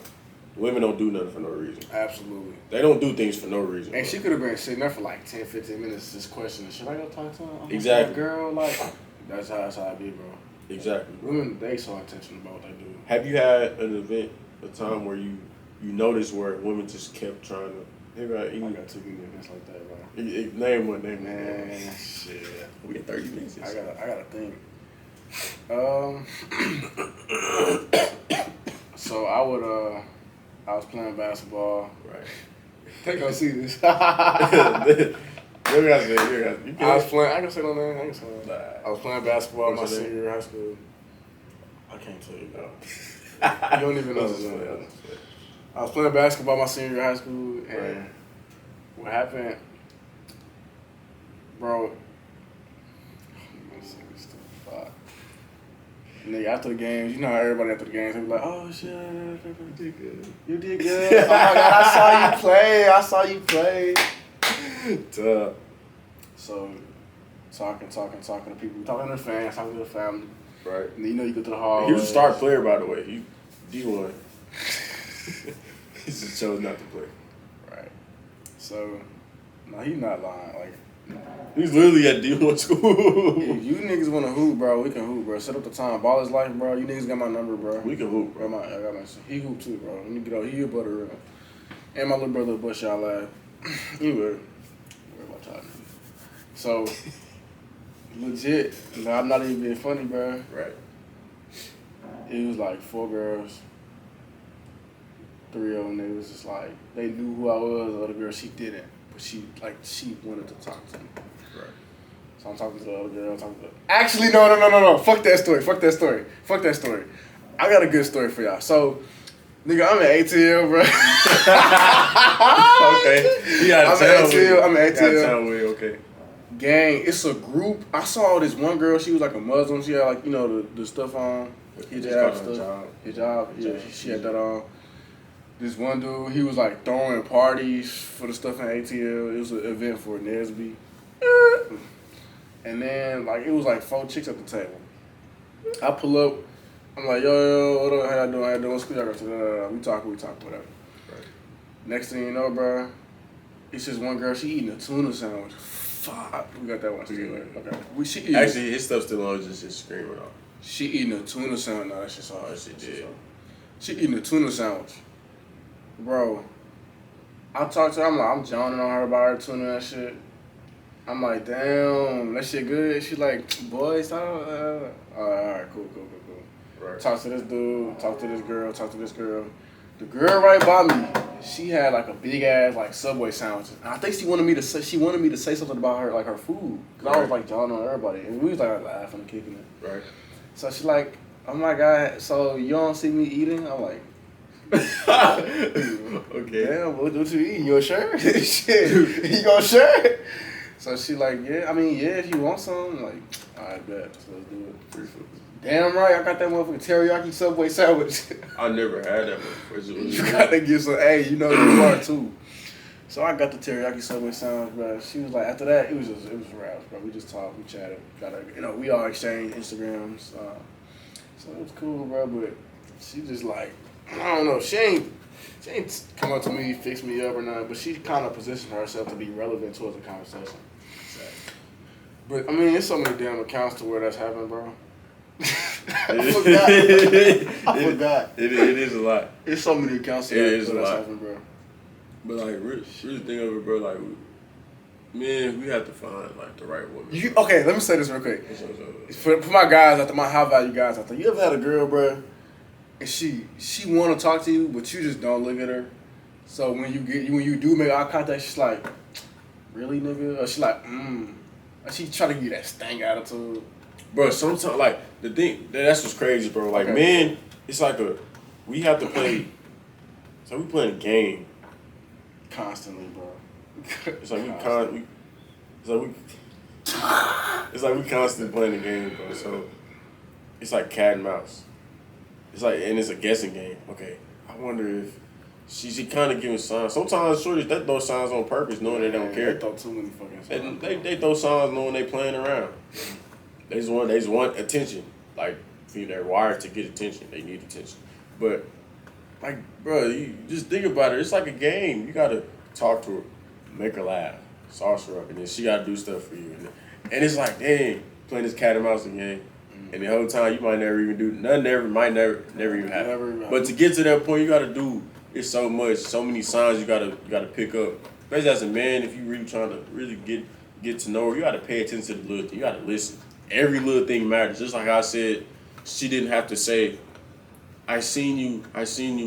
Women don't do nothing for no reason. Absolutely. They don't do things for no reason. And she could have been sitting there for like 10, 15 minutes just questioning, should I go talk to him? Exactly. Girl, like, that's how I be, bro. Exactly. Women, they so intentional about what they do. Have you had an event, a time where you noticed where women just kept trying to... I got too many events like that, bro. Name one. Man, shit. We get 30 minutes. I gotta think. So I was playing basketball. Right. They gonna see this. You gotta say. I was playing. I can say no name. Nah. I was playing basketball my What's your senior year of high school. I can't tell you now. You don't even know this one. I was playing basketball my senior year of high school, and what happened, bro? Nigga, after the games, you know how everybody after the games, they be like, oh shit, you did good. You did good. Oh my god, I saw you play. Tough. So, talking to people, talking to the fans, talking to the family. Right. And you know you go to the hall. He was a star player, by the way. He D1. He just chose not to play. Right. So, no, he's not lying. Like, he's literally at D1 school. if you niggas want to hoop, bro, we can hoop, bro. Set up the time. Ball is life, bro. You niggas got my number, bro. We can hoop, bro. I got my shit. He hoop too, bro. Let me get out. He a butter real. And my little brother bust y'all laugh. You were. Worry about y'all niggas. So, legit. No, I'm not even being funny, bro. Right. It was like 4 girls. 3 of them, they was just like, they knew who I was. The other girl, she didn't. But she wanted to talk to me. Right. So I'm talking to the other girl. Actually, no. Fuck that story. I got a good story for y'all. So, nigga, I'm at ATL, bro. Okay. You gotta tell me. I'm at ATL. Gotta tell me, okay. Gang, it's a group. I saw this one girl. She was like a Muslim. She had like, you know, the stuff on. Hijab stuff. Hijab. Yeah, she had that on. This one dude, he was like throwing parties for the stuff in ATL. It was an event for Nesby. And then, like, it was like 4 chicks at the table. I pull up. I'm like, yo, what up? How y'all doing? What's good? We talk, whatever. Right. Next thing you know, bro, it's just one girl. She eating a tuna sandwich. Fuck. We got that one still. Okay. Actually, his stuff still on, just screaming off. She eating a tuna sandwich. No, that's just all. She did. She eating a tuna sandwich. Bro, I talked to her. I'm like, I'm joning on her about her tuna and shit. I'm like, damn, that shit good. She like, boy, stop. All right, cool. Right. Talk to this dude, talk to this girl. The girl right by me, she had like a big ass like Subway sandwich. And I think she wanted me to say something about her, like her food. Cause I was like joning on everybody. And we was like laughing and kicking it. Right. So she like, oh my God, so you don't see me eating? I'm like, okay. Damn, what you eating? You sure? Shit. You gonna share? So she like, yeah, if you want some, I'm like, all right, bet. So let's do it. Free food. Damn right, I got that motherfucking teriyaki Subway sandwich. I never had that before. You gotta get some, hey, you know you are too. So I got the teriyaki Subway sandwich, bro. She was like, after that, it was raps, bro. We just talked, we chatted, we all exchanged Instagrams. So it was cool, bro, but she just like, I don't know, she ain't come up to me, fix me up or nothing, but she kind of positioned herself to be relevant towards the conversation. Exactly. But, it's so many damn accounts to where that's happened, bro. I forgot. It is a lot. It's so many accounts to where that's happened, bro. But, like, really think of it, bro, like, man, we have to find, like, the right woman. Okay, let me say this real quick. For my guys out there, my high value guys out there, you ever had a girl, bro, and she want to talk to you, but you just don't look at her. So when you do make eye contact, she's like, really, nigga? Or she's like, And she try to give you that stank attitude. Bro, sometimes, like, the thing, that's what's crazy, bro. Like, men, it's like we have to play. It's like we playing a game. Constantly, bro. It's like it's like we constantly playing the game, bro. So it's like cat and mouse. It's like, and it's a guessing game. Okay, I wonder if she kind of giving signs. Sometimes shorties they throw signs on purpose, knowing they don't care. They throw too many fucking signs. They throw signs knowing they playing around. They just want attention. Like, they're wired to get attention. They need attention. But, like, bro, you just think about it. It's like a game. You gotta talk to her, make her laugh, sauce her up, and then she gotta do stuff for you. And it's like, dang, playing this cat and mouse again. And the whole time you might never even do nothing. Might never even happen. But to get to that point, you gotta do it's so much, so many signs you gotta pick up. Especially as a man, if you really trying to really get to know her, you gotta pay attention to the little thing. You gotta listen. Every little thing matters. Just like I said, she didn't have to say, I seen you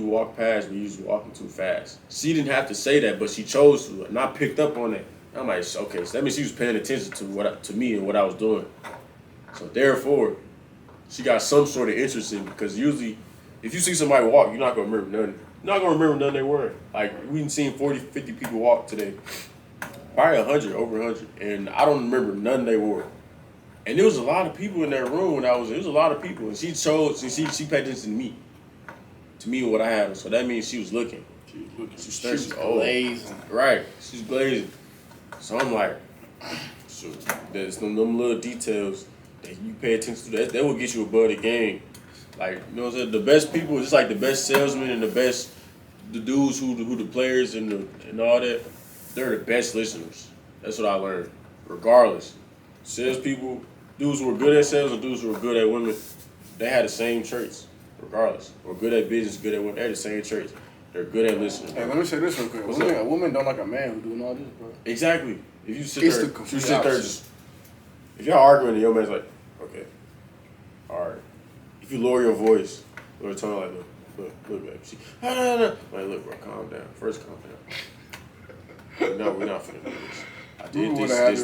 walk past me, you was walking too fast. She didn't have to say that, but she chose to, and I picked up on that. I'm like, okay, so that means she was paying attention to me and what I was doing. So therefore, she got some sort of interest in me, because usually, if you see somebody walk, you're not gonna remember nothing. You're not gonna remember nothing they were. Like, we done seen 40, 50 people walk today. Probably 100, over 100, and I don't remember nothing they wore. And there was a lot of people in that room when there was a lot of people, and she paid attention to me and what I had. So that means she was looking. She was glazing. Right, she's glazing. So I'm like, so there's them little details that you pay attention to. That will get you above the game. Like, you know what I'm saying? The best people, just like the best salesmen and the dudes who the players and all that, they're the best listeners. That's what I learned. Regardless, salespeople, dudes who were good at sales and dudes who were good at women, they had the same traits. Regardless, or good at business, good at women, they're the same traits. They're good at listening. Hey, let me say this real quick. A woman don't like a man who's doing all this, bro. Exactly. If you sit there, if y'all arguing and your man's like, okay, all right. If you lower your voice, lower tone, like, look, babe. Like, look, bro, calm down. First, calm down. No, we're not finna do this. I did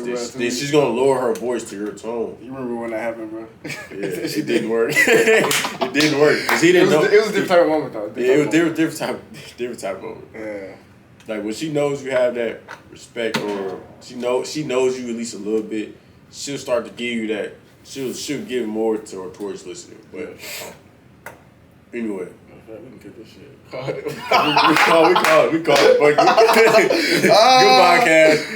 this. She's gonna lower her voice to your tone. You remember when that happened, bro? Yeah, it didn't work. It didn't work because he didn't know. It was a different type of moment, though. Yeah, it was different type of moment. Yeah. Like, when she knows you have that respect, or she knows you at least a little bit, she'll start to give you that. She'll give more towards listening. But anyway. We can get this shit. We call it.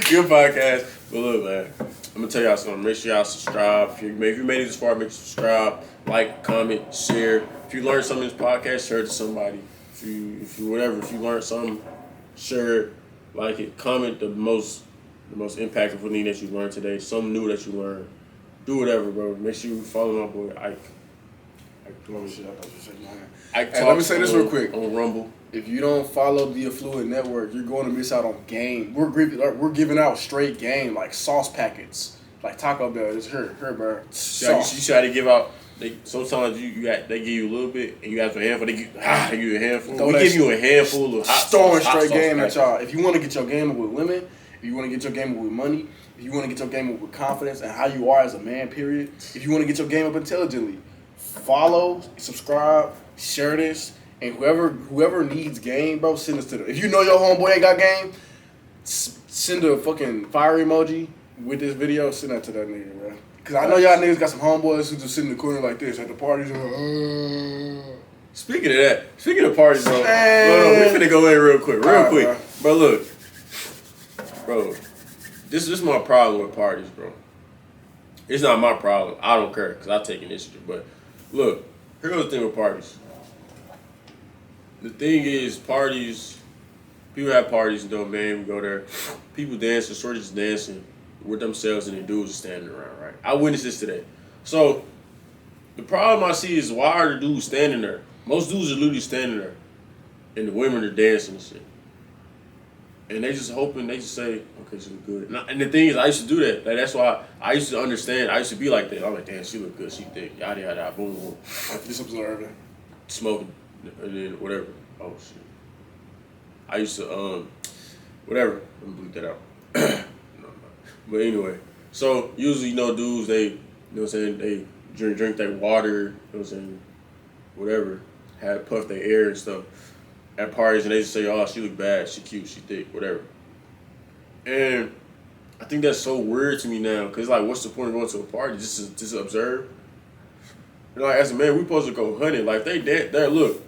Good podcast. But look, man, I'm gonna tell y'all something. Make sure y'all subscribe. If you made it this far, make sure you subscribe, like, comment, share. If you learned something in this podcast, share it to somebody. If you learned something, share it, like it, comment the most impactful thing that you learned today, something new that you learned. Do whatever, bro. Make sure you follow my boy Ike. Hey, let me say this real quick. On Rumble. If you don't follow the Affluent Network, you're going to miss out on game. We're giving out straight game, like sauce packets, like Taco Bell. It's here, bro. You try to give out. Sometimes they give you a little bit, and you have a handful. They give you a handful. We give you a handful of hot throwing sauce, straight game at y'all. If you want to get your game with women, if you want to get your game with money, if you want to get your game up with confidence and how you are as a man, period. If you want to get your game up intelligently, follow, subscribe, share this, and whoever needs game, bro, send this to them. If you know your homeboy ain't got game, send a fucking fire emoji with this video. Send that to that nigga, bro. Cause I know y'all niggas got some homeboys who just sit in the corner like this at the parties. Speaking of parties, bro, we finna go in real quick. Bro, look, bro, this is my problem with parties, bro. It's not my problem. I don't care because I take initiative. But look, here goes the thing with parties. The thing is, parties, people have parties, man, we go there. People dancing, shorties dancing with themselves and the dudes are standing around, right? I witnessed this today. So, the problem I see is, why are the dudes standing there? Most dudes are literally standing there, and the women are dancing and shit. And they just hoping, they just say, okay, she look good. And the thing is, I used to do that. Like, that's why I used to understand. I used to be like that. I'm like, damn, she look good. She thick. Yada, yada, boom, boom. This episode earlier. Smoking. And then whatever. Oh, shit. I used to, whatever. Let me bleep that out. No. But anyway. So, usually, dudes, they, you know what I'm saying, they drink their water, you know what I'm saying, whatever. had to puff their air and stuff at parties, and they just say, "Oh, she look bad, she cute, she thick, whatever." And I think that's so weird to me now, cause like, what's the point of going to a party just to observe? And like, as a man, we supposed to go hunting. Like they look.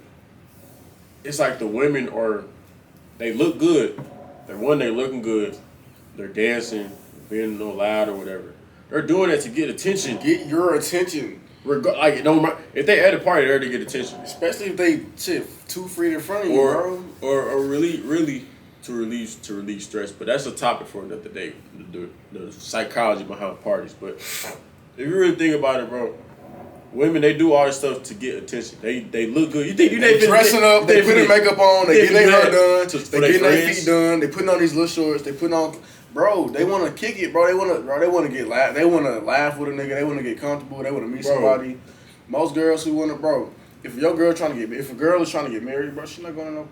It's like the women they look good. They looking good. They're dancing, being no loud or whatever. They're doing that to get attention. Get your attention. Like, if they at a party, they're to get attention. Especially if they 2 feet in front of you, bro. Or really to relieve stress. But that's a topic for another day. The psychology behind parties. But if you really think about it, bro, women, they do all this stuff to get attention. They look good. You think they dressing up? They putting makeup on. They getting their hair done. They getting their feet done. They putting on these little shorts. They putting on. Bro, they want to kick it, bro. They want to get laugh. They want to laugh with a nigga. They want to get comfortable. They want to meet somebody. Most girls who want to, bro. If a girl is trying to get married, bro, she's not going to know.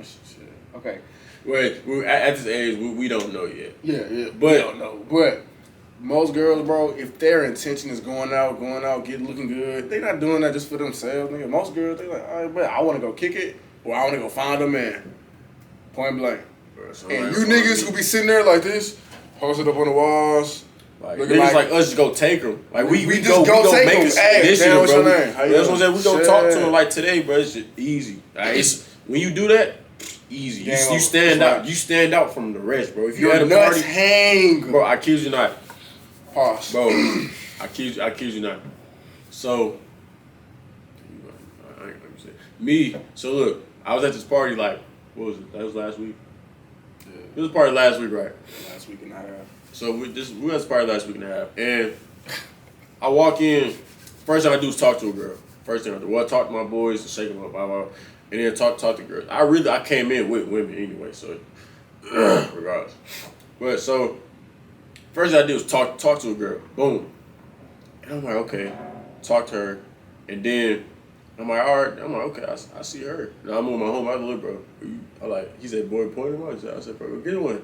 Shit. Okay. Well, at this age, we don't know yet. Yeah. But we don't know. But most girls, bro, if their intention is going out, looking good, they not doing that just for themselves, nigga. Most girls, they like, all right, but I want to go kick it, or I want to go find a man. Point blank. And you niggas who be sitting there like this, posted up on the walls. Like, niggas like us just go take them. Like, we just go take make them. Hey, initiative, what's bro. your name? That's what I'm saying. We go talk to them like today, bro. It's just easy. Like, when you do that, easy. You stand out. You stand out from the rest, bro. If you at a party, hang, bro. I kid you not. Pause. Bro, I kid you not. So, I ain't gonna say me. So look, I was at this party like, what was it? That was last week. Yeah. It was a party last week, right? Last week and a half. So we had this party last week and a half, and I walk in. First thing I do is talk to a girl. First thing I do, well, talk to my boys and shake them up, blah blah, and then talk to girls. I came in with women anyway, so regardless. But so first thing I did was talk to a girl. Boom. And I'm like, okay, talk to her, and then I'm like, all right. I'm like, okay, I see her. Now I'm with my homie. I look, bro. He said, boy, point him out. I said, bro, go get one.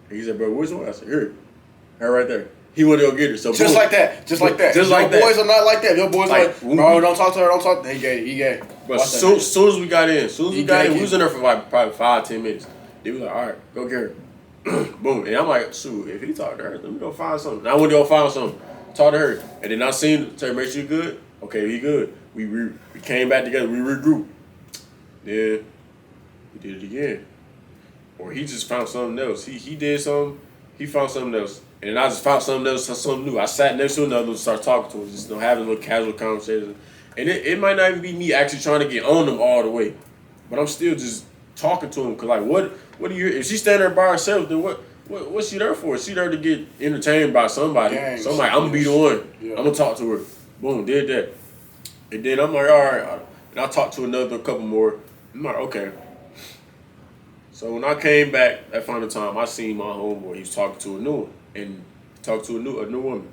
And he said, bro, which one? I said, here, her right there. He wanted to go get her. So just boom. like that. Just like that. Just like your that. boys are not like that. Your boys like, bro, don't talk to her. Don't talk to her. He gay. But soon as we got in, we was in there for like probably 5-10 minutes. They was like, all right, go get her. Boom. And I'm like, shoot, if he talked to her, let me go find something. And I went to go find something. Talk to her. And then I seen her, make sure you good. Okay, he good. We came back together. We regrouped. Then we did it again. Or he just found something else. He did something. He found something else. And I just found something else, something new. I sat next to another and started talking to him, just having a little casual conversation. And it might not even be me actually trying to get on them all the way, but I'm still just talking to him. Cause like, what do you? If she's standing there by herself, then what's she there for? Is she there to get entertained by somebody? So I'm like, I'm gonna be the one. Yeah. I'm gonna talk to her. Boom, did that. And then I'm like, all right. And I talked to a couple more. I'm like, okay. So when I came back that final time, I seen my homeboy. He was talking to a new one. And talked to a new woman,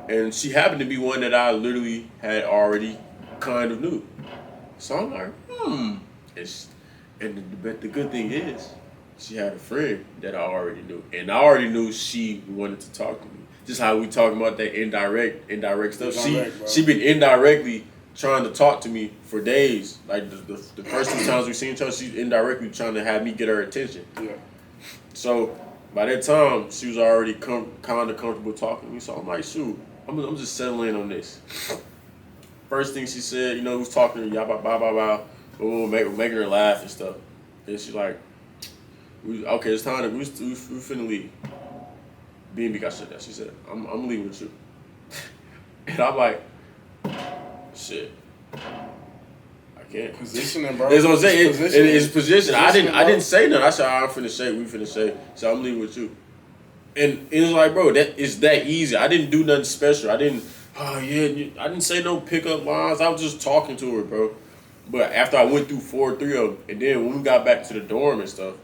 and she happened to be one that I literally had already kind of knew. So I'm like, And the good thing is, she had a friend that I already knew, and I already knew she wanted to talk to me. Just how we talking about that indirect stuff. She been indirectly trying to talk to me for days. Like the first 2 times we seen each other, she's indirectly trying to have me get her attention. Yeah. So. By that time, she was already kind of comfortable talking to me, so I'm like, shoot, I'm just settling on this. First thing she said, who's talking to me, blah, blah, blah, blah, boom, making her laugh and stuff. And she's like, okay, it's time we finna leave. B&B got shut down. She said, I'm leaving with you. And I'm like, shit. Can't. Positioning, bro. That's what I'm saying. It's position. I didn't say nothing. I said, I'm finna say, we finna say. So I'm leaving with you. And it was like, bro, it's that easy. I didn't do nothing special. I didn't say no pickup lines. I was just talking to her, bro. But after I went through 4 or 3 of them, and then when we got back to the dorm and stuff,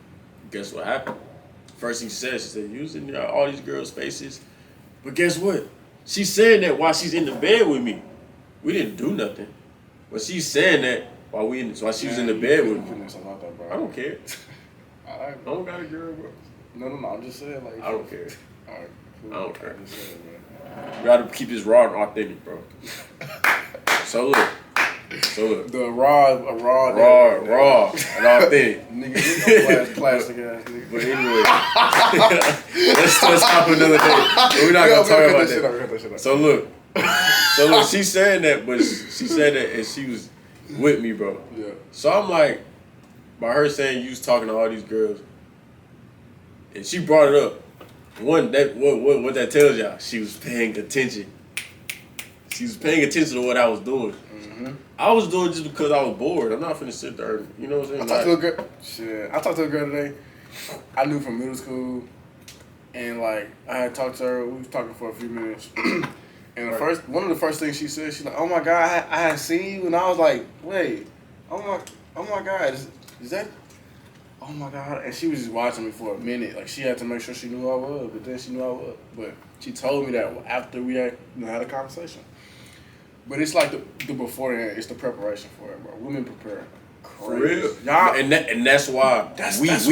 guess what happened? First thing she said, you was in all these girls' faces. But guess what? She's saying that while she's in the bed with me. We didn't do nothing. But she's saying that while she was in the bed with me. I don't care. I don't got a girl, bro. No. I'm just saying, like. I don't care. All right. Cool. I don't care. Saying, you gotta keep this raw and authentic, bro. So look, So look, The raw, raw, and authentic. Nigga, plastic ass nigga. But anyway, let's stop another day. But we're not gonna talk about that. So look, she said that, but she said that, and she was with me, bro. Yeah. So I'm like, by her saying you was talking to all these girls, and she brought it up. What that tells y'all? She was paying attention. She was paying attention to what I was doing. Mm-hmm. I was doing it just because I was bored. I'm not finna sit there. You know what I'm saying? I talked to a girl today. I knew from middle school, and like I had talked to her. We was talking for a few minutes, and one of the first things she said, she's like, "Oh my God, I had seen you," and I was like, "Wait, oh my God, is that?" Oh my God! And she was just watching me for a minute. Like she had to make sure she knew who I was, but then she knew I was. But she told me that after we had a conversation. But it's like the beforehand. It's the preparation for it, bro. Women prepare crazy. For real, y'all, and that's why that's we that's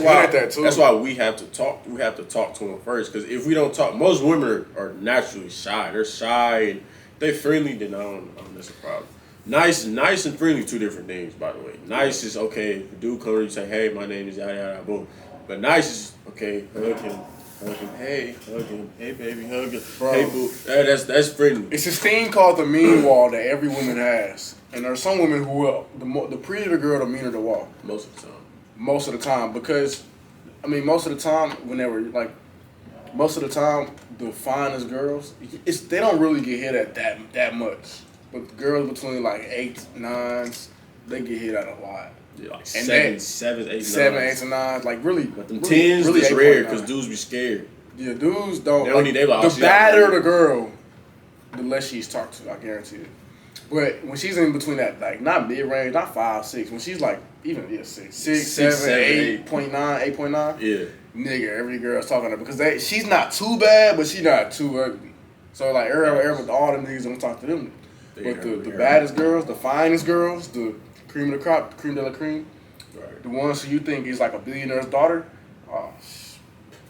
why that too. That's why we have to talk. We have to talk to them first, because if we don't talk, most women are naturally shy. They're shy and they friendly. Then I don't that's a problem. Nice and friendly, two different things, by the way. Nice is okay. If a dude comes and you say, "Hey, my name is yada yada," boom. But nice is okay. Hug him, hey, hug him, hey baby, hug him, bro. Hey boo. That's friendly. It's this thing called the mean wall that every woman has, and there are some women who will the prettier the girl, the meaner the wall. Most of the time. Most of the time, because most of the time, most of the time, the finest girls, they don't really get hit at that much. But girls between like 8s, 9s, they get hit at a lot. Yeah, like and 7, 8, 8s, and 9s, like really. But them really, 10s really is rare because dudes be scared. Yeah, dudes don't. They don't need. They like, the badder the girl, the less she's talked to. I guarantee it. But when she's in between that, like not mid range, not 5, 6. When she's like even 6, 7, 8.9, 8.9. Yeah. Nigga, every girl's talking to her because she's not too bad, but she's not too ugly. So like, all them niggas don't talk to them. But the baddest girls, the finest girls, the cream of the crop, cream de la cream, right. The ones who you think is like a billionaire's daughter,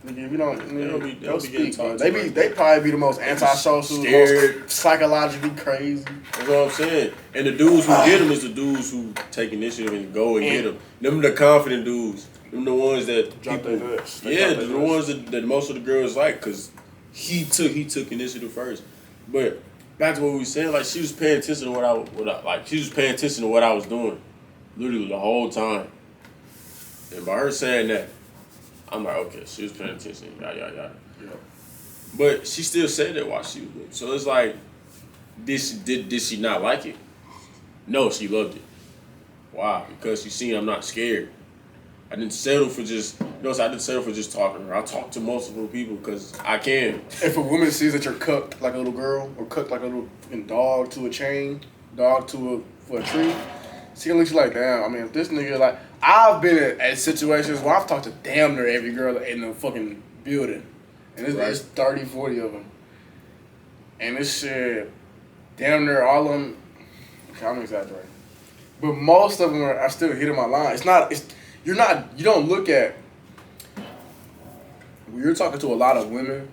nigga, if you don't speak, bro. They probably be the most antisocial, scared, most psychologically crazy. That's what I'm saying. And the dudes who get them is the dudes who take initiative and go and get them. Them the confident dudes. Them the ones that drop their nuts. The ones that most of the girls like, because he took initiative first. But back to what we were saying, like she was paying attention to what I was doing, literally the whole time. And by her saying that, I'm like, okay, she was paying attention, yada. Yeah. But she still said that while she was with me. So it's like, did she not like it? No, she loved it. Why? Because she seen I'm not scared. I didn't settle for just, I didn't settle for just talking to her. I talk to multiple people because I can. If a woman sees that you're cooked like a little girl or cooked like a little dog to a chain, dog for a tree, she can look at you like, damn, if this nigga, like, I've been at situations where I've talked to damn near every girl in the fucking building. And it's 30, 40 of them. And this shit, damn near all of them, okay, I'm exaggerating. But most of them are still hitting my line. You don't look at, when you're talking to a lot of women,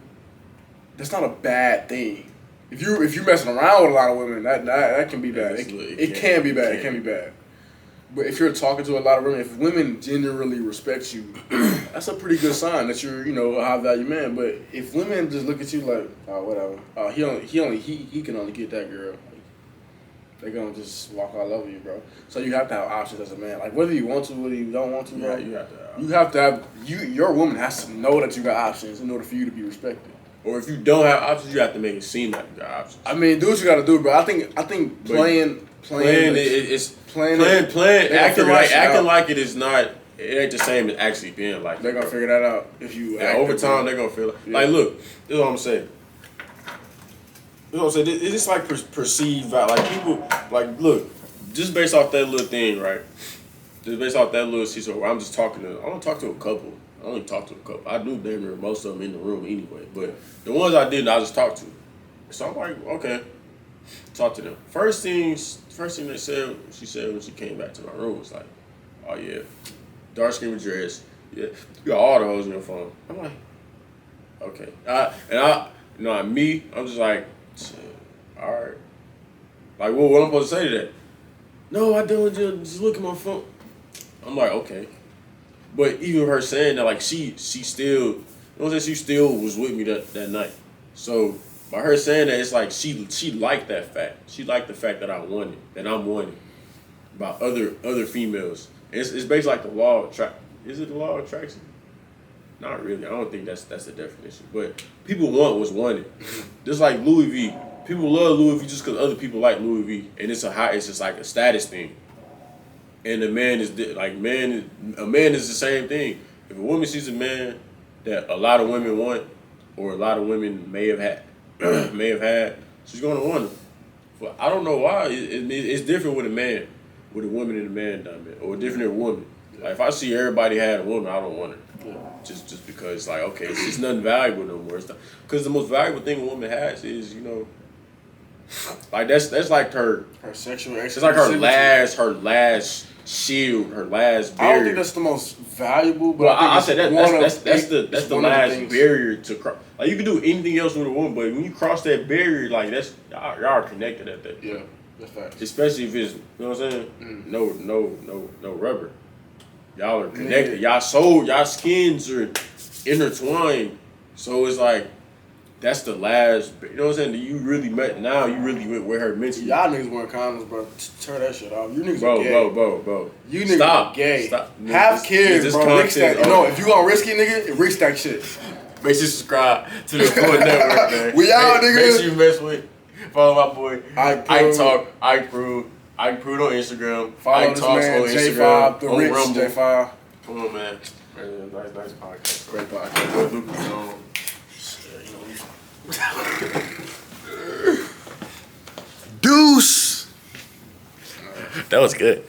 that's not a bad thing. If you're messing around with a lot of women, that can be bad. It can be bad. It can be bad. But if you're talking to a lot of women, if women genuinely respect you, that's a pretty good sign that you're, a high value man. But if women just look at you like, oh, whatever, he can only get that girl. They're gonna just walk all over you, bro. So you have to have options as a man. Like whether you want to, whether you don't want to, bro. Yeah, you have to have. Your woman has to know that you got options in order for you to be respected. Or if you don't have options, you have to make it seem like you got options. Do what you gotta do, bro. I think playing, acting like it is not. It ain't the same as actually being like. They're gonna figure that out if you. Over time, they're gonna feel like look. This is what I'm saying. It's just like perceived value. Like people, like look, just based off that little thing, right? Just based off that little situation where I don't talk to a couple. I only talk to a couple. I do damn near most of them in the room anyway. But the ones I didn't, I just talked to. So I'm like, okay, talk to them. First thing she said when she came back to my room was like, oh yeah, dark skin with dress. Yeah, you got all the hoes in your phone. I'm like, okay. I'm just like, all right. Like, what I'm supposed to say to that? No, I don't. Just look at my phone. I'm like, okay. But even her saying that, like, she still, you know what I'm saying? She still was with me that night. So by her saying that, it's like she liked that fact. She liked the fact that I wanted, that I'm wanted by other females. It's basically like the law of attraction. Is it the law of attraction? Not really. I don't think that's the definition. But people want what's wanted. Just like Louis V. People love Louis V just because other people like Louis V. And it's just like a status thing. And a man is the same thing. If a woman sees a man that a lot of women want, or a lot of women may have had, she's gonna want him. But I don't know why. It's different with a man, with a woman and a man dynamic, or different with a woman. Like if I see everybody had a woman, I don't want her. Yeah. Just because like okay, it's just nothing valuable no more. Because the most valuable thing a woman has is like that's like her sexual. It's like her last shield, her last barrier. I don't think that's the most valuable, but I said that's the last barrier to cross. Like you can do anything else with a woman, but when you cross that barrier, like that's y'all are connected at that. Yeah, that's facts. Especially if it's what I'm saying. No rubber. Y'all are connected. Y'all skins are intertwined. So it's like that's the last. You know what I'm saying? You really met with her mentally. Y'all niggas wearing condoms, bro. Turn that shit off. You niggas are gay. Bro. You niggas are gay. Stop. Have kids, bro. Risk that. No, if you gonna risk it, nigga, risk that shit. Make sure you subscribe to the Affluent Network, man. We out, nigga. Make sure you mess with. Follow my boy. Ike Prude. Ike Prude on Instagram. Follow Ike this Talks man, on Instagram. TheRichJ5. Come on, man. Nice podcast. Great podcast. Deuce. That was good.